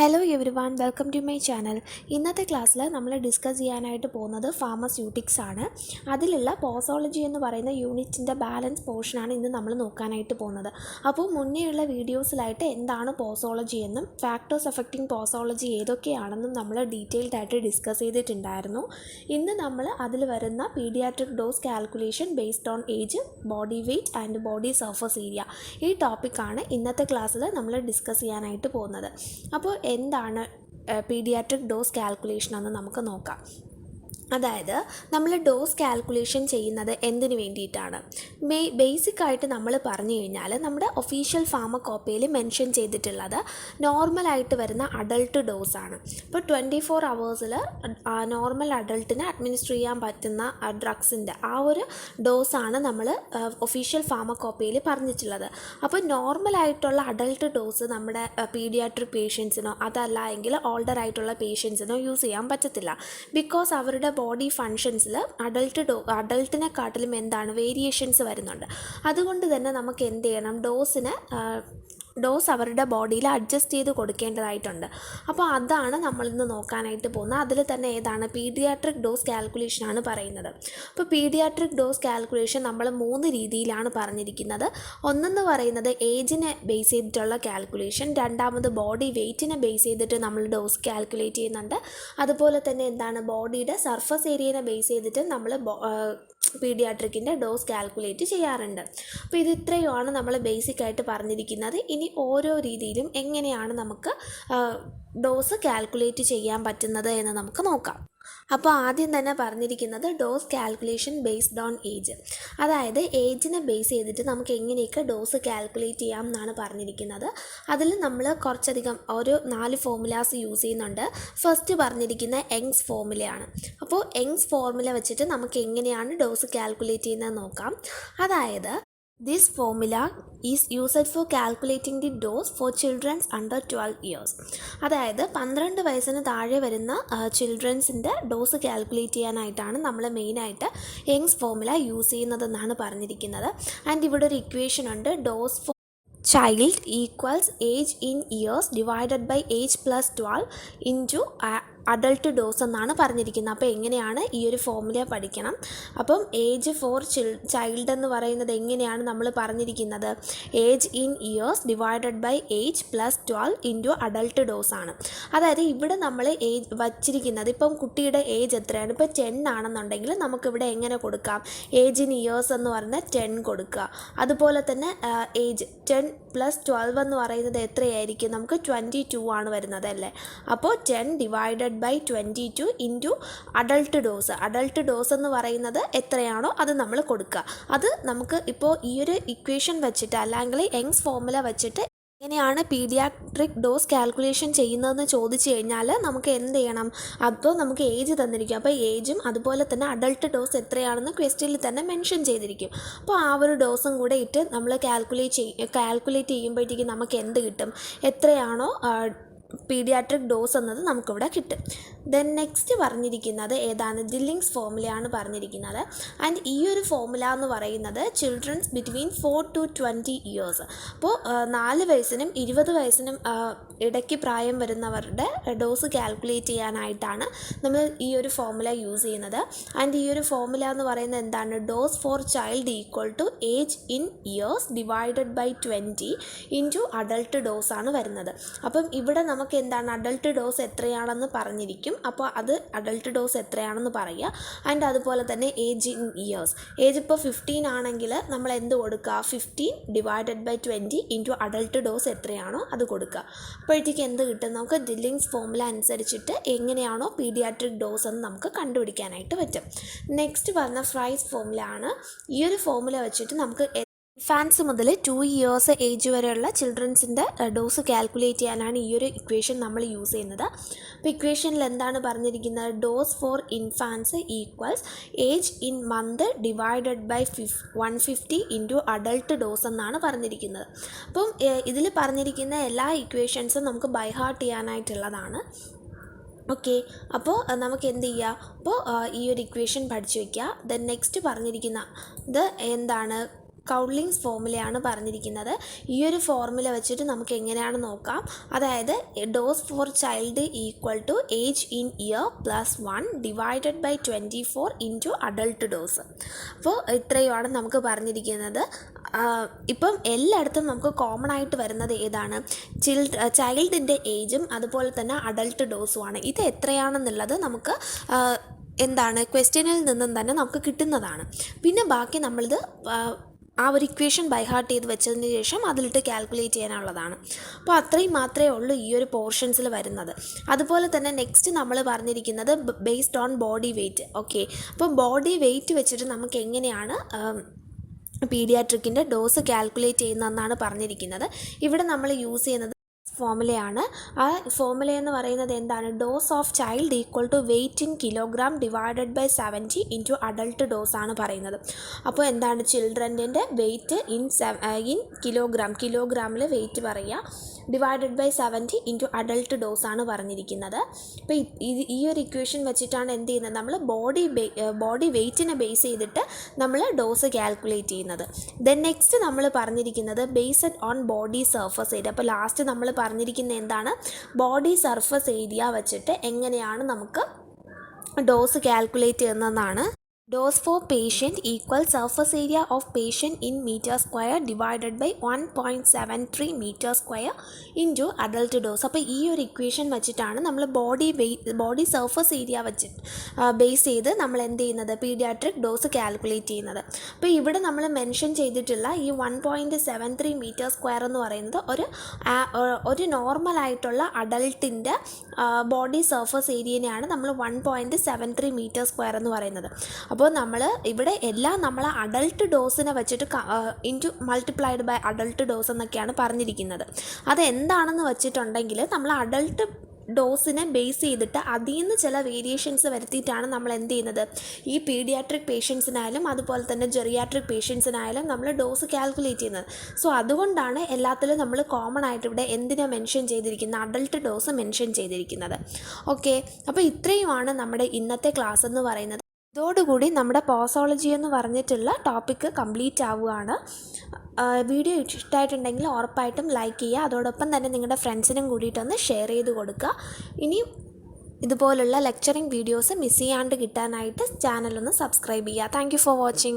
Hello everyone, welcome to my channel. ഇന്നത്തെ ക്ലാസ്സിൽ നമ്മൾ ഡിസ്കസ് ചെയ്യാനായിട്ട് പോകുന്നത് ഫാർമസ്യൂട്ടിക്സ് ആണ്. അതിലുള്ള പോസോളജി എന്ന് പറയുന്ന യൂണിറ്റിൻ്റെ ബാലൻസ് പോർഷനാണ് ഇന്ന് നമ്മൾ നോക്കാനായിട്ട് പോകുന്നത്. അപ്പോൾ മുന്നേയുള്ള വീഡിയോസിലായിട്ട് എന്താണ് പോസോളജി എന്നും ഫാക്ടേഴ്സ് എഫക്റ്റിംഗ് പോസോളജി ഏതൊക്കെയാണെന്നും നമ്മൾ ഡീറ്റെയിൽഡ് ആയിട്ട് ഡിസ്കസ് ചെയ്തിട്ടുണ്ടായിരുന്നു. ഇന്ന് നമ്മൾ അതിൽ വരുന്ന paediatric dose calculation based on age, body weight and body surface area, ഈ ടോപ്പിക്കാണ് ഇന്നത്തെ ക്ലാസ്സിൽ നമ്മൾ ഡിസ്കസ് ചെയ്യാനായിട്ട് പോകുന്നത്. അപ്പോൾ എന്താണ് പീഡിയാട്രിക് ഡോസ് കാൽക്കുലേഷൻ എന്ന് നമുക്ക് നോക്കാം. അതായത് നമ്മൾ ഡോസ് കാൽക്കുലേഷൻ ചെയ്യുന്നത് എന്തിനു വേണ്ടിയിട്ടാണ്? ബേസിക്കായിട്ട് നമ്മൾ പറഞ്ഞു കഴിഞ്ഞാൽ നമ്മുടെ ഒഫീഷ്യൽ ഫാർമക്കോപ്പിയിൽ മെൻഷൻ ചെയ്തിട്ടുള്ളത് നോർമലായിട്ട് വരുന്ന അഡൾട്ട് ഡോസാണ്. ഇപ്പോൾ 24 hours നോർമൽ അഡൾട്ടിന് അഡ്മിനിസ്റ്റർ ചെയ്യാൻ പറ്റുന്ന ഡ്രഗ്സിൻ്റെ ആ ഒരു ഡോസാണ് നമ്മൾ ഒഫീഷ്യൽ ഫാർമക്കോപ്പിയിൽ പറഞ്ഞിട്ടുള്ളത്. അപ്പോൾ നോർമലായിട്ടുള്ള അഡൾട്ട് ഡോസ് നമ്മുടെ പീഡിയാട്രിക് പേഷ്യൻസിനോ അതല്ല എങ്കിൽ ഓൾഡർ ആയിട്ടുള്ള പേഷ്യൻസിനോ യൂസ് ചെയ്യാൻ പറ്റത്തില്ല. ബിക്കോസ് അവരുടെ ബോഡി ഫങ്ഷൻസിൽ അഡൾട്ടിനെക്കാട്ടിലും എന്താണ് വേരിയേഷൻസ് വരുന്നുണ്ട്. അതുകൊണ്ട് തന്നെ നമുക്ക് എന്ത് ചെയ്യണം, ഡോസ് അവരുടെ ബോഡിയിൽ അഡ്ജസ്റ്റ് ചെയ്ത് കൊടുക്കേണ്ടതായിട്ടുണ്ട്. അപ്പോൾ അതാണ് നമ്മളിന്ന് നോക്കാനായിട്ട് പോകുന്നത്. അതിൽ തന്നെ ഏതാണ് പീഡിയാട്രിക് ഡോസ് കാൽക്കുലേഷനാണ് പറയുന്നത്. അപ്പോൾ പീഡിയാട്രിക് ഡോസ് കാൽക്കുലേഷൻ നമ്മൾ 3 രീതിയിലാണ് പറഞ്ഞിരിക്കുന്നത്. ഒന്നെന്ന് പറയുന്നത് ഏജിനെ ബേസ് ചെയ്തിട്ടുള്ള കാൽക്കുലേഷൻ, രണ്ടാമത് ബോഡി വെയ്റ്റിനെ ബേസ് ചെയ്തിട്ട് നമ്മൾ ഡോസ് കാൽക്കുലേറ്റ് ചെയ്യുന്നുണ്ട്, അതുപോലെ തന്നെ എന്താണ് ബോഡിയുടെ സർഫസ് ഏരിയനെ ബേസ് ചെയ്തിട്ട് നമ്മൾ പീഡിയാട്രിക്കിൻ്റെ ഡോസ് കാൽക്കുലേറ്റ് ചെയ്യാറുണ്ട്. അപ്പോൾ ഇത് ഇത്രയുമാണ് നമ്മൾ ബേസിക്കായിട്ട് പറഞ്ഞിരിക്കുന്നത്. ഇനി ഓരോ രീതിയിലും എങ്ങനെയാണ് നമുക്ക് ഡോസ് കാൽക്കുലേറ്റ് ചെയ്യാൻ പറ്റുന്നത് എന്ന് നമുക്ക് നോക്കാം. അപ്പോൾ ആദ്യം തന്നെ പറഞ്ഞിരിക്കുന്നത് dose calculation based on age, അതായത് ഏജിനെ ബേസ് ചെയ്തിട്ട് നമുക്ക് എങ്ങനെയൊക്കെ ഡോസ് കാൽക്കുലേറ്റ് ചെയ്യാം എന്നാണ് പറഞ്ഞിരിക്കുന്നത്. അതിൽ നമ്മൾ കുറച്ചധികം ഒരു 4 ഫോർമുലാസ് യൂസ് ചെയ്യുന്നുണ്ട്. ഫസ്റ്റ് പറഞ്ഞിരിക്കുന്ന യങ്സ് ഫോർമുലയാണ്. അപ്പോൾ യങ്സ് ഫോർമുല വെച്ചിട്ട് നമുക്ക് എങ്ങനെയാണ് ഡോസ് കാൽക്കുലേറ്റ് ചെയ്യുന്നത് നോക്കാം. അതായത് this formula is used for calculating the dose for children under 12 years. അതായത് 12 വയസ്സിന് താഴെ വരുന്ന ചിൽഡ്രൻസിൻ്റെ ഡോസ് കാൽക്കുലേറ്റ് ചെയ്യാനായിട്ടാണ് നമ്മൾ മെയിനായിട്ട് യങ്സ് ഫോർമുല യൂസ് ചെയ്യുന്നതെന്നാണ് പറഞ്ഞിരിക്കുന്നത്. ആൻഡ് ഇവിടെ ഒരു ഇക്വേഷൻ ഉണ്ട്, dose for child equals age in years divided by age plus 12 into adult dose എന്നാണ് പറഞ്ഞിരിക്കുന്നത്. അപ്പോൾ എങ്ങനെയാണ് ഈ ഒരു ഫോർമുല പഠിക്കണം. അപ്പം ഏജ് ഫോർ ചൈൽഡ് എന്ന് പറയുന്നത് എങ്ങനെയാണ് നമ്മൾ പറഞ്ഞിരിക്കുന്നത്, age in years divided by age plus 12 into adult dose ആണ്. അതായത് ഇവിടെ നമ്മൾ ഏജ് വച്ചിരിക്കുന്നത്, ഇപ്പം കുട്ടിയുടെ ഏജ് എത്രയാണ്, ഇപ്പോൾ 10 ആണെന്നുണ്ടെങ്കിൽ നമുക്കിവിടെ എങ്ങനെ കൊടുക്കാം, ഏജ് ഇൻ ഇയേഴ്സ് എന്ന് പറഞ്ഞാൽ 10 കൊടുക്കുക. അതുപോലെ തന്നെ ഏജ് 10 പ്ലസ് 12 എന്ന് പറയുന്നത് എത്രയായിരിക്കും, നമുക്ക് 22 ആണ് വരുന്നത് അല്ലേ. അപ്പോൾ 10 divided by 22 into adult dose എന്ന് പറയുന്നത് എത്രയാണോ അത് നമ്മൾ കൊടുക്കുക. അത് നമുക്ക് ഇപ്പോൾ ഈ ഒരു ഇക്വേഷൻ വെച്ചിട്ട് അല്ലെങ്കിൽ യങ്സ് ഫോർമുല വെച്ചിട്ട് എങ്ങനെയാണ് പീഡിയാട്രിക് ഡോസ് കാൽക്കുലേഷൻ ചെയ്യുന്നതെന്ന് ചോദിച്ചു കഴിഞ്ഞാൽ നമുക്ക് എന്ത് ചെയ്യണം, അപ്പോൾ നമുക്ക് ഏജ് തന്നിരിക്കും. അപ്പോൾ ഏജും അതുപോലെ തന്നെ അഡൾട്ട് ഡോസ് എത്രയാണെന്ന് ക്വസ്റ്റ്യനിൽ തന്നെ മെൻഷൻ ചെയ്തിരിക്കും. അപ്പോൾ ആ ഒരു ഡോസും കൂടെ ഇട്ട് നമ്മൾ കാൽക്കുലേറ്റ് ചെയ്യുമ്പോഴത്തേക്കും നമുക്ക് എന്ത് കിട്ടും, എത്രയാണോ പീഡിയാട്രിക് ഡോസ് എന്നത് നമുക്കിവിടെ കിട്ടും. ദെൻ നെക്സ്റ്റ് പറഞ്ഞിരിക്കുന്നത് ഏതാണ്, ദില്ലിങ്സ് ഫോർമുലയാണ് പറഞ്ഞിരിക്കുന്നത്. ആൻഡ് ഈ ഒരു ഫോർമുല എന്ന് പറയുന്നത് ചിൽഡ്രൻസ് ബിറ്റ്വീൻ 4 to 20 ഇയേഴ്സ്, അപ്പോൾ 4 വയസ്സിനും 20 വയസ്സിനും ഇടയ്ക്ക് പ്രായം വരുന്നവരുടെ ഡോസ് കാൽക്കുലേറ്റ് ചെയ്യാനായിട്ടാണ് നമ്മൾ ഈ ഒരു ഫോർമുല യൂസ് ചെയ്യുന്നത്. ആൻഡ് ഈ ഒരു ഫോർമുല എന്ന് പറയുന്നത് എന്താണ്, dose for child equal to age in years divided by 20 into adult dose ആണ് വരുന്നത്. അപ്പം ഇവിടെ നമുക്ക് എന്താണ് അഡൾട്ട് ഡോസ് എത്രയാണെന്ന് പറഞ്ഞിരിക്കും. അപ്പോൾ അത് അഡൾട്ട് ഡോസ് എത്രയാണെന്ന് പറയുക. ആൻഡ് അതുപോലെ തന്നെ ഏജ് ഇൻ ഇയേഴ്സ്, ഏജ് ഇപ്പോൾ 15 ആണെങ്കിൽ നമ്മൾ എന്ത് കൊടുക്കുക, 15 divided by 20 into adult dose എത്രയാണോ അത് കൊടുക്കുക. അപ്പോഴത്തേക്ക് എന്ത് കിട്ടും, നമുക്ക് ദില്ലിങ്സ് ഫോർമുല അനുസരിച്ചിട്ട് എങ്ങനെയാണോ പീഡിയാട്രിക് ഡോസ് എന്ന് നമുക്ക് കണ്ടുപിടിക്കാനായിട്ട് പറ്റും. നെക്സ്റ്റ് പറഞ്ഞ ഫ്രൈസ് ഫോർമുല ആണ്. ഈ ഒരു ഫോർമുല വെച്ചിട്ട് നമുക്ക് ഇൻഫാൻസ് മുതൽ 2 years ഏജ് വരെയുള്ള ചിൽഡ്രൻസിൻ്റെ ഡോസ് കാൽക്കുലേറ്റ് ചെയ്യാനാണ് ഈ ഒരു ഇക്വേഷൻ നമ്മൾ യൂസ് ചെയ്യുന്നത്. അപ്പോൾ ഇക്വേഷനിൽ എന്താണ് പറഞ്ഞിരിക്കുന്നത്, dose for infants equals age in month divided by 150 into adult dose എന്നാണ് പറഞ്ഞിരിക്കുന്നത്. അപ്പം ഇതിൽ പറഞ്ഞിരിക്കുന്ന എല്ലാ ഇക്വേഷൻസും നമുക്ക് ബൈ ഹാർട്ട് ചെയ്യാനായിട്ടുള്ളതാണ്. ഓക്കെ, അപ്പോൾ നമുക്ക് എന്ത് ചെയ്യുക, അപ്പോൾ ഈ ഒരു ഇക്വേഷൻ പഠിച്ചു വയ്ക്കുക. ദെൻ നെക്സ്റ്റ് പറഞ്ഞിരിക്കുന്ന ഇത് എന്താണ്, കൗളിങ്സ് ഫോർമുലയാണ് പറഞ്ഞിരിക്കുന്നത്. ഈ ഒരു ഫോർമുല വെച്ചിട്ട് നമുക്ക് എങ്ങനെയാണ് നോക്കാം. അതായത് dose for child equal to age in year plus 1 divided by 24 into adult dose. അപ്പോൾ ഇത്രയുമാണ് നമുക്ക് പറഞ്ഞിരിക്കുന്നത്. ഇപ്പം എല്ലായിടത്തും നമുക്ക് കോമൺ ആയിട്ട് വരുന്നത് ഏതാണ്? ചൈൽഡിൻ്റെ ഏജും അതുപോലെ തന്നെ അഡൾട്ട് ഡോസുമാണ്. ഇത് എത്രയാണെന്നുള്ളത് നമുക്ക് എന്താണ് ക്വസ്റ്റ്യനിൽ നിന്നും തന്നെ നമുക്ക് കിട്ടുന്നതാണ്. പിന്നെ ബാക്കി നമ്മളിത് ആ ഒരു ഇക്വേഷൻ ബൈ ഹാർട്ട് ചെയ്ത് വെച്ചതിന് ശേഷം അതിലിട്ട് കാൽക്കുലേറ്റ് ചെയ്യാനുള്ളതാണ്. അപ്പോൾ അത്രയും മാത്രമേ ഉള്ളൂ ഈ ഒരു പോർഷൻസിൽ വരുന്നത്. അതുപോലെ തന്നെ നെക്സ്റ്റ് നമ്മൾ പറഞ്ഞിരിക്കുന്നത് based on body weight. Okay, അപ്പോൾ ബോഡി വെയ്റ്റ് വെച്ചിട്ട് നമുക്ക് എങ്ങനെയാണ് പീഡിയാട്രിക്കിൻ്റെ ഡോസ് കാൽക്കുലേറ്റ് ചെയ്യുന്നതെന്നാണ് പറഞ്ഞിരിക്കുന്നത്. ഇവിടെ നമ്മൾ യൂസ് ചെയ്യുന്നത് ഫോർമുലയാണ്. ആ ഫോർമുല എന്ന് പറയുന്നത് എന്താണ്? Dose of child equal to weight in kilogram divided by 70 into adult ഡോസാണ് പറയുന്നത്. അപ്പോൾ എന്താണ്? ചിൽഡ്രൻ്റെ വെയ്റ്റ് ഇൻ കിലോഗ്രാമിൽ വെയ്റ്റ് പറയുക, ഡിവൈഡഡ് ബൈ 70 ഇൻറ്റു അഡൾട്ട് ഡോസാണ് പറഞ്ഞിരിക്കുന്നത്. അപ്പോൾ ഈ ഒരു ഇക്വേഷൻ വെച്ചിട്ടാണ് എന്ത് ചെയ്യുന്നത്? നമ്മൾ ബോഡി വെയ്റ്റിനെ ബേസ് ചെയ്തിട്ട് നമ്മൾ ഡോസ് കാൽക്കുലേറ്റ് ചെയ്യുന്നത്. ദെൻ നെക്സ്റ്റ് നമ്മൾ പറഞ്ഞിരിക്കുന്നത് based on body surface area. അപ്പോൾ ലാസ്റ്റ് നമ്മൾ പറഞ്ഞിരിക്കുന്നത് എന്താണ്? ബോഡി സർഫസ് ഏരിയ വെച്ചിട്ട് എങ്ങനെയാണ് നമുക്ക് ഡോസ് കാൽക്കുലേറ്റ് ചെയ്യുന്നതെന്നാണ്. Dose for patient equal surface area of patient in metre square divided by 1.73 metre square into adult dose. അപ്പോൾ ഈ ഒരു ഇക്വേഷൻ വെച്ചിട്ടാണ് നമ്മൾ ബോഡി സർഫസ് ഏരിയ വെച്ചിട്ട് ബേസ് ചെയ്ത് നമ്മൾ എന്ത് ചെയ്യുന്നത്? പീഡിയാട്രിക് ഡോസ് കാൽക്കുലേറ്റ് ചെയ്യുന്നത്. അപ്പോൾ ഇവിടെ നമ്മൾ മെൻഷൻ ചെയ്തിട്ടുള്ള ഈ 1.73 മീറ്റർ സ്ക്വയർ എന്ന് പറയുന്നത് ഒരു നോർമലായിട്ടുള്ള അഡൾട്ടിൻ്റെ ബോഡി സർഫസ് ഏരിയനെയാണ് നമ്മൾ 1.73 മീറ്റർ സ്ക്വയർ എന്ന് പറയുന്നത്. അപ്പോൾ നമ്മൾ ഇവിടെ എല്ലാം നമ്മൾ അഡൾട്ട് ഡോസിനെ വെച്ചിട്ട് into multiplied by adult dose എന്നൊക്കെയാണ് പറഞ്ഞിരിക്കുന്നത്. അതെന്താണെന്ന് വെച്ചിട്ടുണ്ടെങ്കിൽ നമ്മൾ അഡൾട്ട് ഡോസിനെ ബേസ് ചെയ്തിട്ട് അതിൽ നിന്ന് ചില വേരിയേഷൻസ് വരുത്തിയിട്ടാണ് നമ്മൾ എന്ത് ചെയ്യുന്നത്? ഈ പീഡിയാട്രിക് പേഷ്യൻസിനായാലും അതുപോലെ തന്നെ ജെറിയാട്രിക് പേഷ്യൻസിനായാലും നമ്മൾ ഡോസ് കാൽക്കുലേറ്റ് ചെയ്യുന്നത്. സോ അതുകൊണ്ടാണ് എല്ലാത്തിലും നമ്മൾ കോമൺ ആയിട്ട് ഇവിടെ എന്തിനാണ് മെൻഷൻ ചെയ്തിരിക്കുന്നത്? അഡൾട്ട് ഡോസ് മെൻഷൻ ചെയ്തിരിക്കുന്നത്. ഓക്കെ, അപ്പോൾ ഇത്രയുമാണ് നമ്മുടെ ഇന്നത്തെ ക്ലാസ് എന്ന് പറയുന്നത്. ഇതോടുകൂടി നമ്മുടെ പോസോളജി എന്ന് പറഞ്ഞിട്ടുള്ള ടോപ്പിക്ക് കംപ്ലീറ്റ് ആവുകയാണ്. വീഡിയോ ഇഷ്ടമായിട്ടുണ്ടെങ്കിൽ ഉറപ്പായിട്ടും ലൈക്ക് ചെയ്യുക. അതോടൊപ്പം തന്നെ നിങ്ങളുടെ ഫ്രണ്ട്സിനും കൂടിയിട്ടൊന്ന് ഷെയർ ചെയ്ത് കൊടുക്കുക. ഇനിയും ഇതുപോലുള്ള ലെക്ചറിങ് വീഡിയോസ് മിസ് ചെയ്യാണ്ട് കിട്ടാനായിട്ട് ചാനലൊന്ന് സബ്സ്ക്രൈബ് ചെയ്യുക. Thank you for watching.